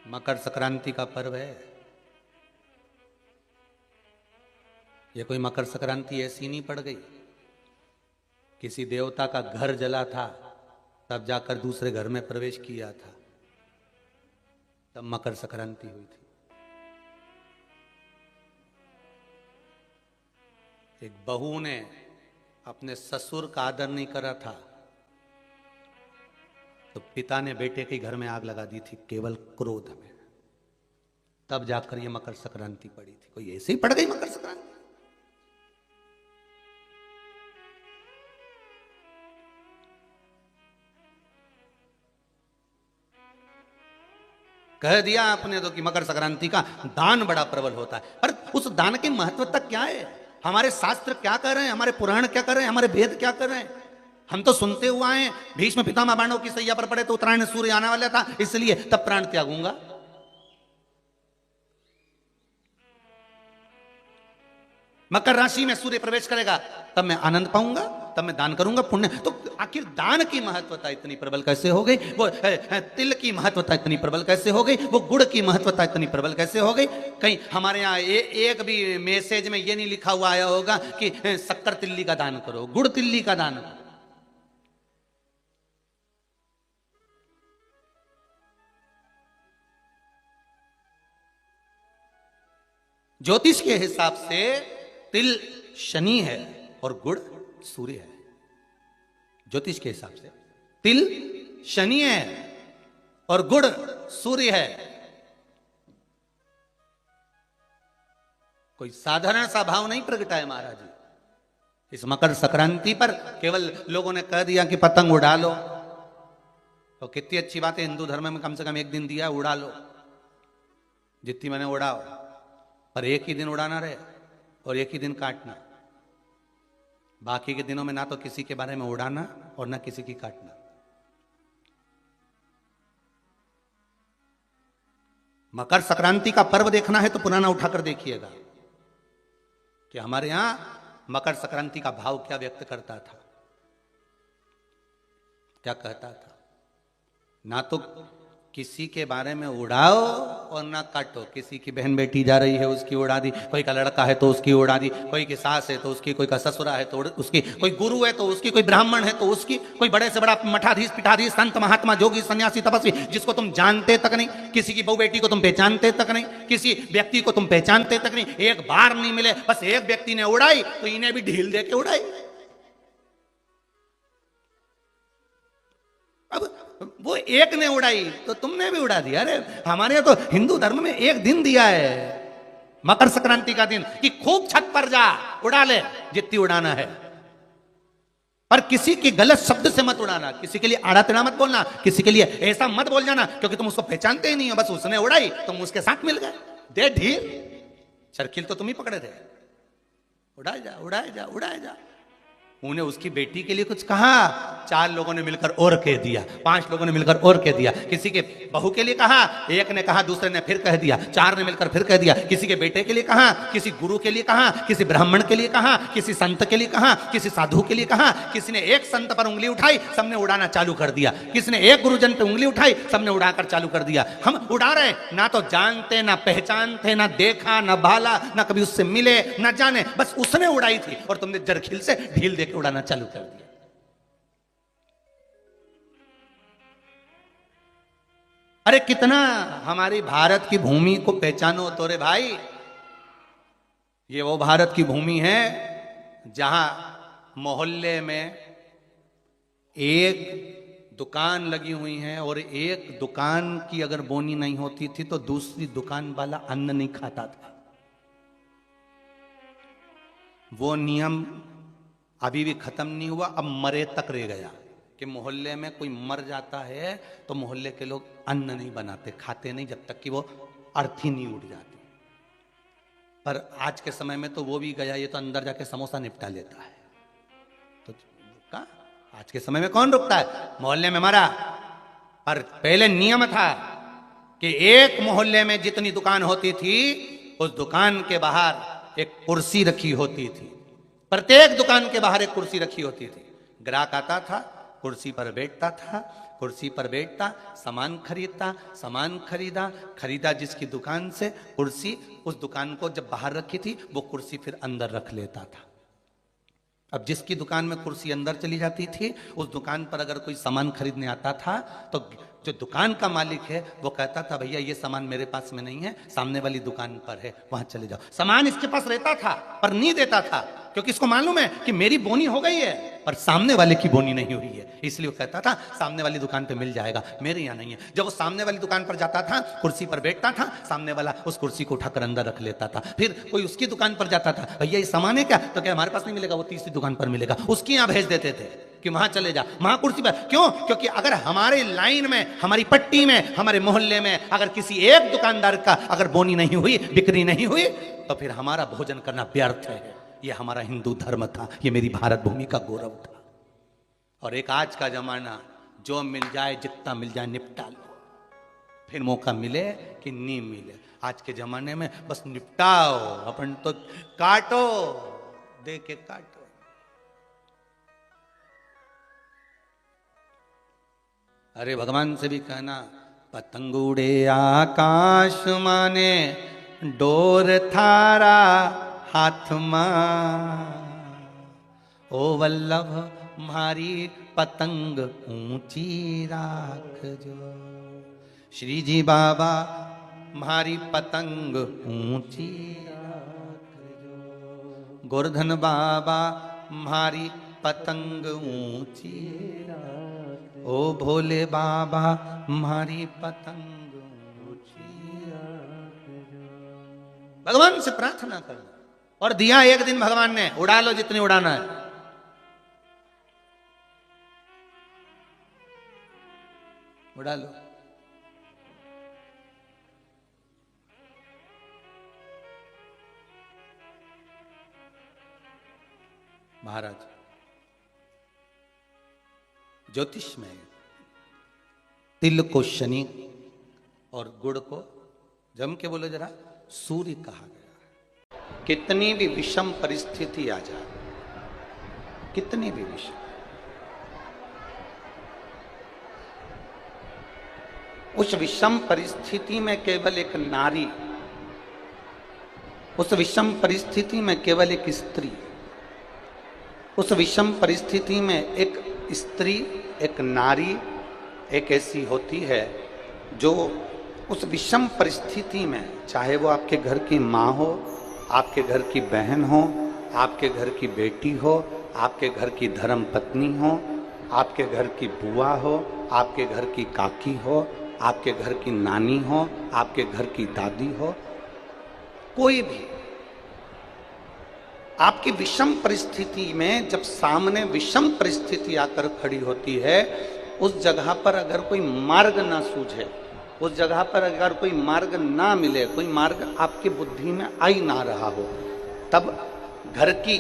मकर संक्रांति का पर्व है। ये कोई मकर संक्रांति ऐसी नहीं पड़ गई, किसी देवता का घर जला था तब जाकर दूसरे घर में प्रवेश किया था, तब मकर संक्रांति हुई थी। एक बहू ने अपने ससुर का आदर नहीं करा था तो पिता ने बेटे के घर में आग लगा दी थी, केवल क्रोध में। तब जाकर ये मकर संक्रांति पड़ी थी। कोई ऐसे ही पड़ गई मकर संक्रांति? कह दिया आपने तो कि मकर संक्रांति का दान बड़ा प्रबल होता है, पर उस दान की महत्वता क्या है? हमारे शास्त्र क्या कर रहे हैं, हमारे पुराण क्या कर रहे हैं, हमारे वेद क्या कर रहे हैं? हम तो सुनते हुए आए भीष्म पितामह पांडवों की सैया पर पड़े तो उत्तरायण सूर्य आने वाला था, इसलिए तब प्राण त्यागूंगा। मकर राशि में सूर्य प्रवेश करेगा तब मैं आनंद पाऊंगा, तब मैं दान करूंगा, पुण्य। तो आखिर दान की महत्वता इतनी प्रबल कैसे हो गई? वो तिल की महत्वता इतनी प्रबल कैसे हो गई? वो गुड़ की महत्वता इतनी प्रबल कैसे हो गई? कहीं हमारे यहाँ एक भी मैसेज में ये नहीं लिखा हुआ आया होगा कि शक्कर तिल्ली का दान करो, गुड़ तिल्ली का दान करो। ज्योतिष के हिसाब से तिल शनि है और गुड़ सूर्य है। ज्योतिष के हिसाब से तिल शनि है और गुड़ सूर्य है। कोई साधारण सा भाव नहीं प्रगटा है महाराज जी। इस मकर संक्रांति पर केवल लोगों ने कह दिया कि पतंग उड़ा लो, तो कितनी अच्छी बात है, हिंदू धर्म में कम से कम एक दिन दिया, उड़ा लो, जितनी मैंने उड़ाओ, पर एक ही दिन उड़ाना रहे और एक ही दिन काटना। बाकी के दिनों में ना तो किसी के बारे में उड़ाना और ना किसी की काटना। मकर संक्रांति का पर्व देखना है तो पुराना उठाकर देखिएगा कि हमारे यहां मकर संक्रांति का भाव क्या व्यक्त करता था, क्या कहता था। ना तो किसी के बारे में उड़ाओ और ना काटो। किसी की बहन बेटी जा रही है उसकी उड़ा दी, कोई का लड़का है तो उसकी उड़ा दी, कोई की सास है तो उसकी, कोई का ससुरा है तो उसकी, कोई गुरु है तो उसकी, कोई ब्राह्मण है तो उसकी, कोई बड़े से बड़ा मठाधीश पिठाधीश संत महात्मा जोगी सन्यासी तपस्वी जिसको तुम जानते तक नहीं, किसी की बहू बेटी को तुम पहचानते तक नहीं, किसी व्यक्ति को तुम पहचानते तक नहीं, एक बार नहीं मिले, बस एक व्यक्ति ने उड़ाई तो इन्हें भी ढील दे के उड़ाई। अब वो एक ने उड़ाई तो तुमने भी उड़ा दिया। अरे हमारे तो हिंदू धर्म में एक दिन दिया है मकर संक्रांति का दिन कि खूब छत पर जा उड़ा ले जितनी उड़ाना है, पर किसी की गलत शब्द से मत उड़ाना, किसी के लिए आड़ा टेढ़ा मत बोलना, किसी के लिए ऐसा मत बोल जाना क्योंकि तुम उसको पहचानते ही नहीं हो। बस उसने उड़ाई तुम उसके साथ मिल गए, दे ढील, सर्किल तो तुम ही पकड़े थे, उड़ाए जा उड़ाए जा उड़ाए जा। उन्हें उसकी बेटी के लिए कुछ कहा, 4 लोगों ने मिलकर और कह दिया, 5 लोगों ने मिलकर और कह दिया। किसी के बहू के लिए कहा, एक ने कहा, दूसरे ने फिर कह दिया, 4 ने मिलकर फिर कह दिया। किसी के बेटे के लिए कहा, किसी गुरु के लिए कहा, किसी ब्राह्मण के लिए कहा, किसी संत के लिए कहा, किसी साधु के लिए कहा। किसी ने एक संत पर उंगली उठाई, सबने उड़ाना चालू कर दिया। किसी ने एक गुरुजन पे उंगली उठाई, सबने उड़ाकर चालू कर दिया। हम उड़ा रहे, ना तो जानते, ना पहचानते, ना देखा, ना भाला, ना कभी उससे मिले, ना जाने, बस उसने उड़ाई थी और तुमने जरखिल से ढील देकर उड़ाना चालू कर दिया। अरे कितना हमारी भारत की भूमि को पहचानो तो रे भाई। ये वो भारत की भूमि है जहां मोहल्ले में एक दुकान लगी हुई है और एक दुकान की अगर बोनी नहीं होती थी तो दूसरी दुकान वाला अन्न नहीं खाता था। वो नियम अभी भी खत्म नहीं हुआ, अब मरे तक रह गया कि मोहल्ले में कोई मर जाता है तो मोहल्ले के लोग अन्न नहीं बनाते, खाते नहीं जब तक कि वो अर्थी नहीं उठ जाती। पर आज के समय में तो वो भी गया, ये तो अंदर जाके समोसा निपटा लेता है। तो का आज के समय में कौन रुकता है? मोहल्ले में मरा, पर पहले नियम था कि एक मोहल्ले में जितनी दुकान होती थी उस दुकान के बाहर एक कुर्सी रखी होती थी। प्रत्येक दुकान के बाहर एक कुर्सी रखी होती थी। ग्राहक आता था, कुर्सी पर बैठता था, कुर्सी पर बैठता, सामान खरीदता, सामान खरीदा, खरीदा जिसकी दुकान से कुर्सी, उस दुकान को जब बाहर रखी थी वो कुर्सी फिर अंदर रख लेता था। अब जिसकी दुकान में कुर्सी अंदर चली जाती थी, उस दुकान पर अगर कोई सामान खरीदने आता था तो जो दुकान का मालिक है वो कहता था भैया ये सामान मेरे पास में नहीं है, सामने वाली दुकान पर है, वहां चले जाओ। सामान इसके पास रहता था पर नहीं देता था, क्योंकि इसको मालूम है कि मेरी बोनी हो गई है पर सामने वाले की बोनी नहीं हुई है, इसलिए वो कहता था सामने वाली दुकान पे मिल जाएगा, मेरे यहाँ नहीं है। जब वो सामने वाली दुकान पर जाता था, कुर्सी पर बैठता था, सामने वाला उस कुर्सी को उठाकर अंदर रख लेता था। फिर कोई उसकी दुकान पर जाता था, भैया ये सामान है क्या, तो क्या हमारे पास नहीं मिलेगा, वो तीसरी दुकान पर मिलेगा, उसकी यहाँ भेज देते थे कि वहां चले जा, वहां कुर्सी पर। क्यों? क्योंकि अगर हमारे लाइन में, हमारी पट्टी में, हमारे मोहल्ले में अगर किसी एक दुकानदार का अगर बोनी नहीं हुई, बिक्री नहीं हुई, तो फिर हमारा भोजन करना व्यर्थ है। ये हमारा हिंदू धर्म था, ये मेरी भारत भूमि का गौरव था। और एक आज का जमाना, जो मिल जाए जितना मिल जाए निपटा लो, फिर मौका मिले कि नहीं मिले। आज के जमाने में बस निपटाओ, अपन तो काटो, दे के काटो। अरे भगवान से भी कहना, पतंग उड़े आकाश माने, डोर थारा हाथ मां, ओ वल्लभ मारी पतंग ऊंची राख जो। श्री जी बाबा मारी पतंग ऊंची राख जो, गोवर्धन बाबा मारी पतंग ऊंची राख, ओ भोले बाबा मारी पतंग ऊंची राख जो। भगवान से प्रार्थना करना, और दिया एक दिन भगवान ने, उड़ा लो जितनी उड़ाना है। उड़ा लो। महाराज ज्योतिष में तिल को शनि और गुड़ को जम के बोलो जरा सूर्य कहा गया। कितनी भी विषम परिस्थिति आ जाए, कितनी भी विषम, उस विषम परिस्थिति में केवल एक नारी, उस विषम परिस्थिति में केवल एक स्त्री, उस विषम परिस्थिति में एक स्त्री, एक नारी एक ऐसी होती है जो उस विषम परिस्थिति में, चाहे वो आपके घर की माँ हो, आपके घर की बहन हो, आपके घर की बेटी हो, आपके घर की धर्म पत्नी हो, आपके घर की बुआ हो, आपके घर की काकी हो, आपके घर की नानी हो, आपके घर की दादी हो, कोई भी आपकी विषम परिस्थिति में जब सामने विषम परिस्थिति आकर खड़ी होती है, उस जगह पर अगर कोई मार्ग ना सूझे, उस जगह पर अगर कोई मार्ग ना मिले, कोई मार्ग आपकी बुद्धि में आ ही ना रहा हो, तब घर की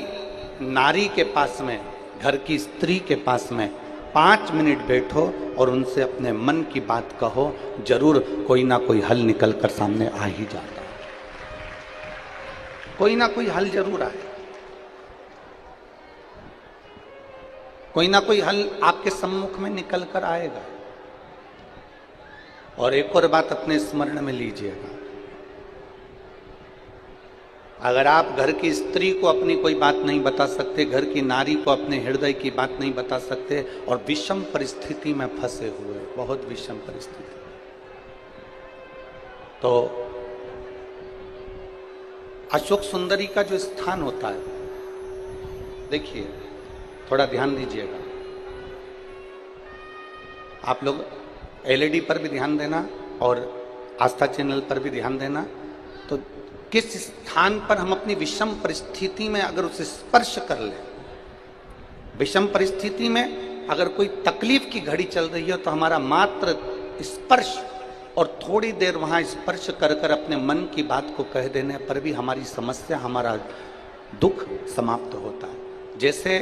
नारी के पास में, घर की स्त्री के पास में 5 मिनट बैठो और उनसे अपने मन की बात कहो, जरूर कोई ना कोई हल निकल कर सामने आ ही जाता है। कोई ना कोई हल जरूर आए, कोई ना कोई हल आपके सम्मुख में निकल कर आएगा। और एक और बात अपने स्मरण में लीजिएगा, अगर आप घर की स्त्री को अपनी कोई बात नहीं बता सकते, घर की नारी को अपने हृदय की बात नहीं बता सकते, और विषम परिस्थिति में फंसे हुए, बहुत विषम परिस्थिति, तो अशोक सुंदरी का जो स्थान होता है, देखिए थोड़ा ध्यान दीजिएगा, आप लोग एलईडी पर भी ध्यान देना और आस्था चैनल पर भी ध्यान देना। तो किस स्थान पर हम अपनी विषम परिस्थिति में अगर उसे स्पर्श कर ले, विषम परिस्थिति में अगर कोई तकलीफ की घड़ी चल रही है, तो हमारा मात्र स्पर्श और थोड़ी देर वहां स्पर्श कर कर अपने मन की बात को कह देने पर भी हमारी समस्या, हमारा दुख समाप्त होता है। जैसे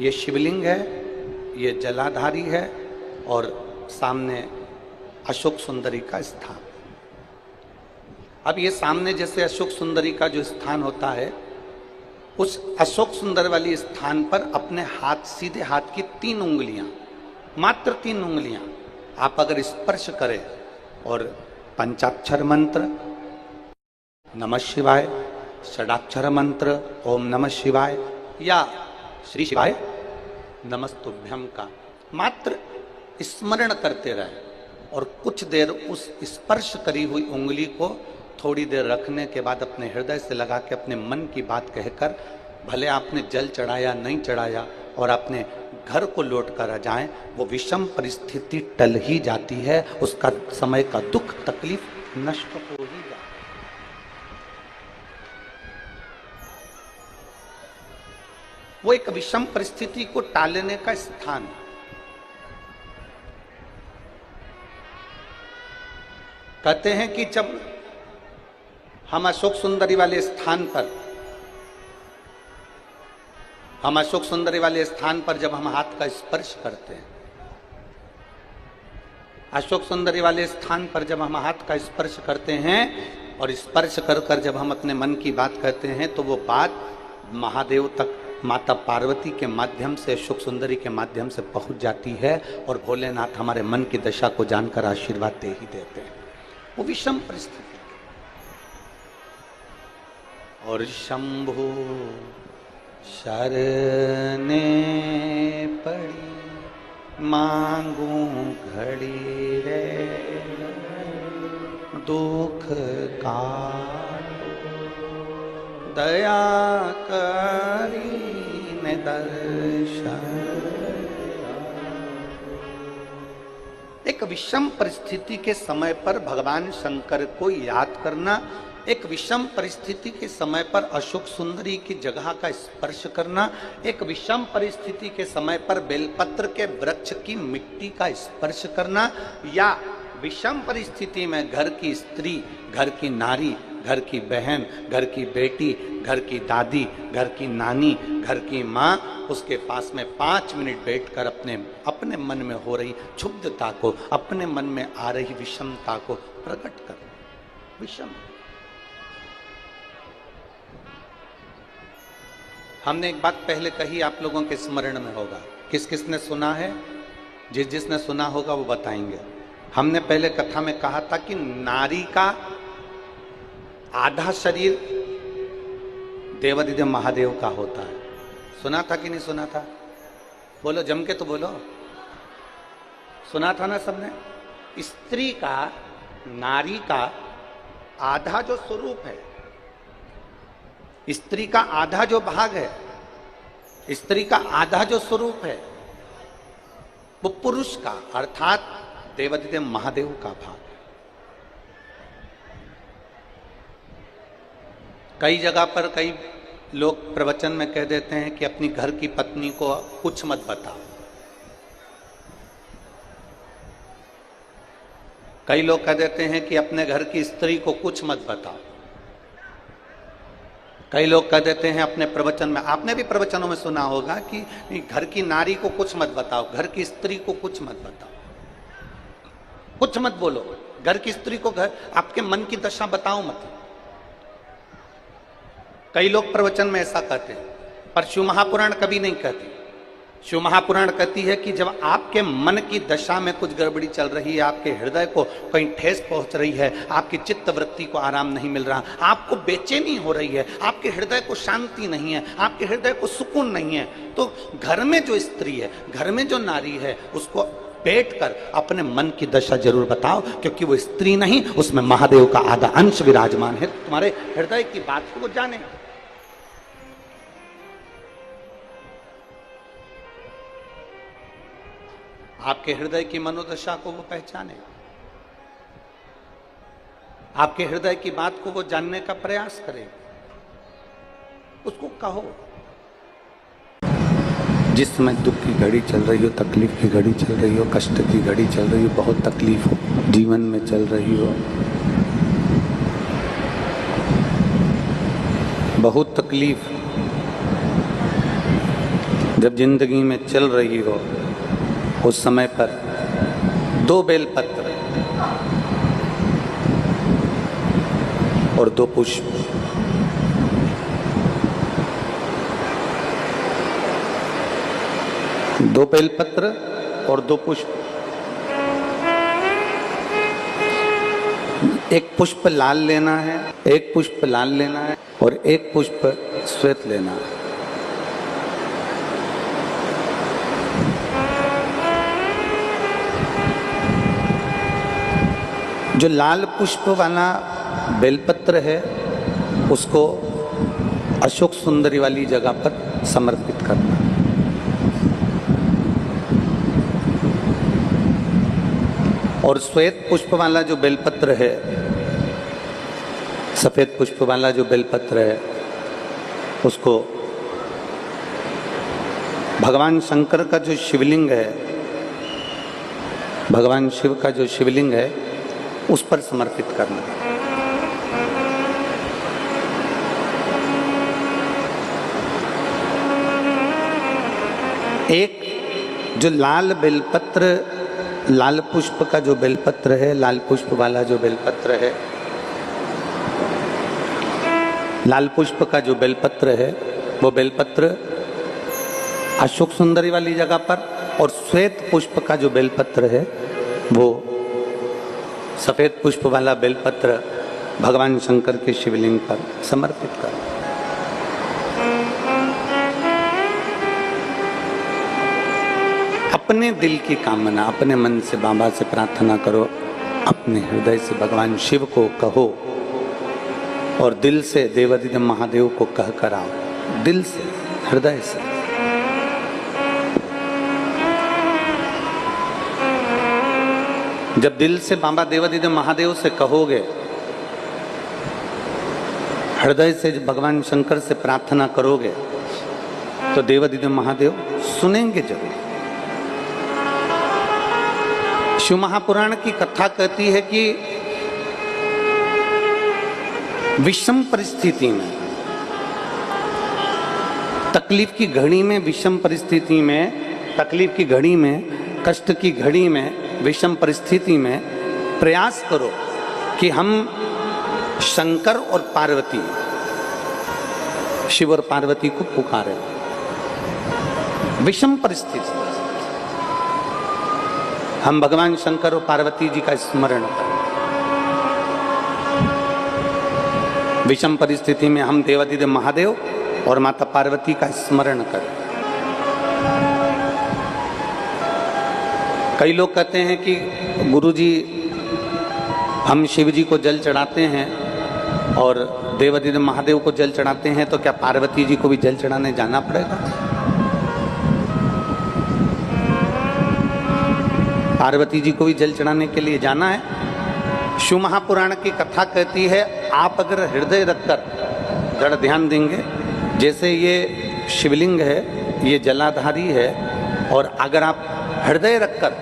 ये शिवलिंग है, ये जलाधारी है, और सामने अशोक सुंदरी का स्थान। अब ये सामने जैसे अशोक सुंदरी का जो स्थान होता है, उस अशोक सुंदर वाली स्थान पर अपने हाथ, सीधे हाथ की 3 उंगलियां मात्र 3 उंगलियां आप अगर स्पर्श करें और पंचाक्षर मंत्र नमः शिवाय, षडाक्षर मंत्र ओम नमः शिवाय या श्री शिवाय नमस्तुभ्यम का मात्र स्मरण करते रहे और कुछ देर उस स्पर्श करी हुई उंगली को थोड़ी देर रखने के बाद अपने हृदय से लगा के अपने मन की बात कहकर, भले आपने जल चढ़ाया नहीं चढ़ाया और अपने घर को लौट कर आ जाएं, वो विषम परिस्थिति टल ही जाती है, उसका समय का दुख तकलीफ नष्ट हो ही जाता है। वो एक विषम परिस्थिति को टालने का स्थान है। कहते हैं कि जब हम अशोक सुंदरी वाले स्थान पर जब हम हाथ का स्पर्श करते हैं, अशोक सुंदरी वाले स्थान पर जब हम हाथ का स्पर्श करते हैं और स्पर्श कर कर जब हम अपने मन की बात कहते हैं, तो वो बात महादेव तक, माता पार्वती के माध्यम से, अशोक सुंदरी के माध्यम से पहुंच जाती है और भोलेनाथ हमारे मन की दशा को जानकर आशीर्वाद दे ही देते हैं। वो विषम परिस्थिति और शंभु शरने पड़ी मांगू घड़ी रे दुख का दया करी ने दर्शन। एक विषम परिस्थिति के समय पर भगवान शंकर को याद करना, एक विषम परिस्थिति के समय पर अशोक सुंदरी की जगह का स्पर्श करना, एक विषम परिस्थिति के समय पर बेलपत्र के वृक्ष की मिट्टी का स्पर्श करना, या विषम परिस्थिति में घर की स्त्री, घर की नारी, घर की बहन, घर की बेटी, घर की दादी, घर की नानी, घर की माँ, उसके पास में 5 मिनट बैठकर अपने मन में हो रही क्षुब्धता को, अपने मन में आ रही विषमता को प्रकट कर। विषम हमने एक बात पहले कही, आप लोगों के स्मरण में होगा, किस किसने सुना है? जिसने सुना होगा वो बताएंगे। हमने पहले कथा में कहा था कि नारी का आधा शरीर देवादिदेव महादेव का होता है। सुना था कि नहीं सुना था? बोलो, जम के तो बोलो। सुना था ना सबने? स्त्री का, नारी का आधा जो स्वरूप है, स्त्री का आधा जो भाग है, स्त्री का आधा जो स्वरूप है, वो पुरुष का अर्थात देवादिदेव महादेव का भाग है। कई जगह पर कई लोग प्रवचन में कह देते हैं कि अपनी घर की पत्नी को कुछ मत बताओ। कई लोग कह देते हैं कि अपने घर की स्त्री को कुछ मत बताओ। कई लोग कह देते हैं अपने प्रवचन में, आपने भी प्रवचनों में सुना होगा कि घर की नारी को कुछ मत बताओ, घर की स्त्री को कुछ मत बताओ, कुछ मत बोलो, घर की स्त्री को घर आपके मन की दशा बताओ मत। कई लोग प्रवचन में ऐसा कहते हैं, पर शिव महापुराण कभी नहीं कहती। शिव महापुराण कहती है कि जब आपके मन की दशा में कुछ गड़बड़ी चल रही है, आपके हृदय को कहीं ठेस पहुंच रही है, आपकी चित्त वृत्ति को आराम नहीं मिल रहा, आपको बेचैनी हो रही है, आपके हृदय को शांति नहीं है, आपके हृदय को सुकून नहीं है, तो घर में जो स्त्री है, घर में जो नारी है, उसको बैठकर अपने मन की दशा जरूर बताओ, क्योंकि वो स्त्री नहीं, उसमें महादेव का आधा अंश विराजमान है। तुम्हारे हृदय की बात को वो जाने। आपके हृदय की मनोदशा को वो पहचाने, आपके हृदय की बात को वो जानने का प्रयास करे, उसको कहो। जिस समय दुख की घड़ी चल रही हो, तकलीफ की घड़ी चल रही हो, कष्ट की घड़ी चल रही हो, बहुत तकलीफ हो जीवन में चल रही हो, बहुत तकलीफ जब जिंदगी में चल रही हो, उस समय पर 2 बेलपत्र और 2 पुष्प, दो बेलपत्र और 2 पुष्प। एक पुष्प लाल लेना है, एक पुष्प लाल लेना है और एक पुष्प श्वेत लेना है। जो लाल पुष्प वाला बेलपत्र है उसको अशोक सुंदरी वाली जगह पर समर्पित करना। और श्वेत पुष्प वाला जो बेलपत्र है, सफेद पुष्प वाला जो बेलपत्र है, उसको भगवान शंकर का जो शिवलिंग है, भगवान शिव का जो शिवलिंग है उस पर समर्पित करना। एक जो लाल बेलपत्र, लाल पुष्प का जो बेलपत्र है, लाल पुष्प वाला जो बेलपत्र है, लाल पुष्प का जो बेलपत्र है वो बेलपत्र अशोक सुंदरी वाली जगह पर, और श्वेत पुष्प का जो बेलपत्र है वो सफेद पुष्प वाला बेलपत्र भगवान शंकर के शिवलिंग पर समर्पित कर। अपने दिल की कामना अपने मन से बाबा से प्रार्थना करो, अपने हृदय से भगवान शिव को कहो और दिल से देवाधिदेव महादेव को कह कर आओ, दिल से, हृदय से। जब दिल से बाबा देवाधिदेव महादेव से कहोगे, हृदय से भगवान शंकर से प्रार्थना करोगे तो देवाधिदेव महादेव सुनेंगे जरूर। शिव महापुराण की कथा कहती है कि विषम परिस्थिति में, तकलीफ की घड़ी में, विषम परिस्थिति में, तकलीफ की घड़ी में, कष्ट की घड़ी में, विषम परिस्थिति में प्रयास करो कि हम शंकर और पार्वती, शिव और पार्वती को पुकारें। विषम परिस्थिति हम भगवान शंकर और पार्वती जी का स्मरण करें। विषम परिस्थिति में हम देवाधिदेव महादेव और माता पार्वती का स्मरण करें। कई लोग कहते हैं कि गुरुजी हम शिव जी को जल चढ़ाते हैं और देवाधिदेव महादेव को जल चढ़ाते हैं, तो क्या पार्वती जी को भी जल चढ़ाने जाना पड़ेगा? पार्वती जी को भी जल चढ़ाने के लिए जाना है? शिव महापुराण की कथा कहती है, आप अगर हृदय रखकर जड़ ध्यान देंगे, जैसे ये शिवलिंग है, ये जलाधारी है, और अगर आप हृदय रखकर,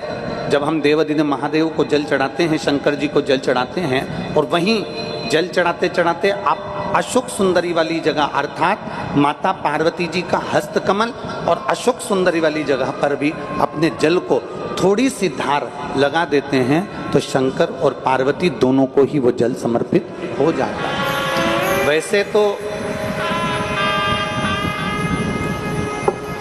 जब हम देवाधिदेव महादेव को जल चढ़ाते हैं, शंकर जी को जल चढ़ाते हैं, और वहीं जल चढ़ाते चढ़ाते आप अशोक सुंदरी वाली जगह अर्थात माता पार्वती जी का हस्तकमल और अशोक सुंदरी वाली जगह पर भी अपने जल को थोड़ी सी धार लगा देते हैं, तो शंकर और पार्वती दोनों को ही वो जल समर्पित हो जाता है। वैसे तो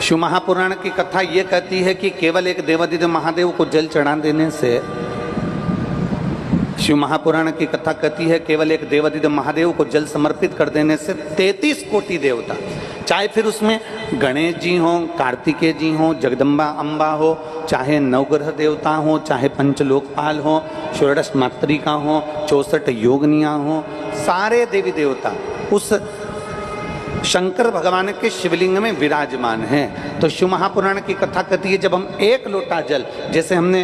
शिव महापुराण की कथा ये कहती है कि केवल एक देवाधिदेव महादेव को जल चढ़ा देने से, शिव महापुराण की कथा कहती है केवल एक देवाधिदेव महादेव को जल समर्पित कर देने से 33 कोटि देवता, चाहे फिर उसमें गणेश जी हों, कार्तिकेय जी हों, जगदम्बा अम्बा हो, चाहे नवग्रह देवता हो, चाहे पंचलोकपाल हो, षोडश मातृका हो, 64 योगनियाँ हो, सारे देवी देवता उस शंकर भगवान के शिवलिंग में विराजमान हैं। तो शिव महापुराण की कथा कहती है, जब हम एक लोटा जल, जैसे हमने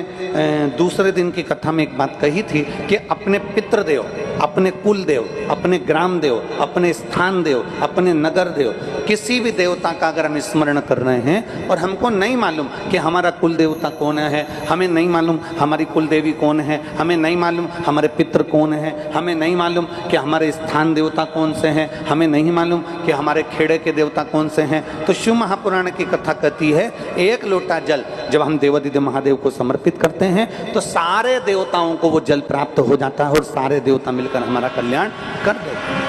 दूसरे दिन की कथा में एक बात कही थी कि अपने पितृदेव, अपने कुल देव, अपने ग्राम देव, अपने स्थान देव, अपने नगर देव, किसी भी देवता का अगर हम स्मरण कर रहे हैं और हमको नहीं मालूम कि हमारा कुल देवता कौन है, हमें नहीं मालूम हमारी कुल देवी कौन है, हमें नहीं मालूम हमारे पितृ कौन है, हमें नहीं मालूम कि हमारे स्थान देवता कौन से हैं, हमें नहीं मालूम कि हमारे खेड़े के देवता कौन से हैं, तो शिव महापुराण की कथा कहती है एक लोटा जल जब हम देवाधिदेव महादेव को समर्पित करते हैं तो सारे देवताओं को वो जल प्राप्त हो जाता है और सारे देवता मिलकर हमारा कल्याण कर देते हैं।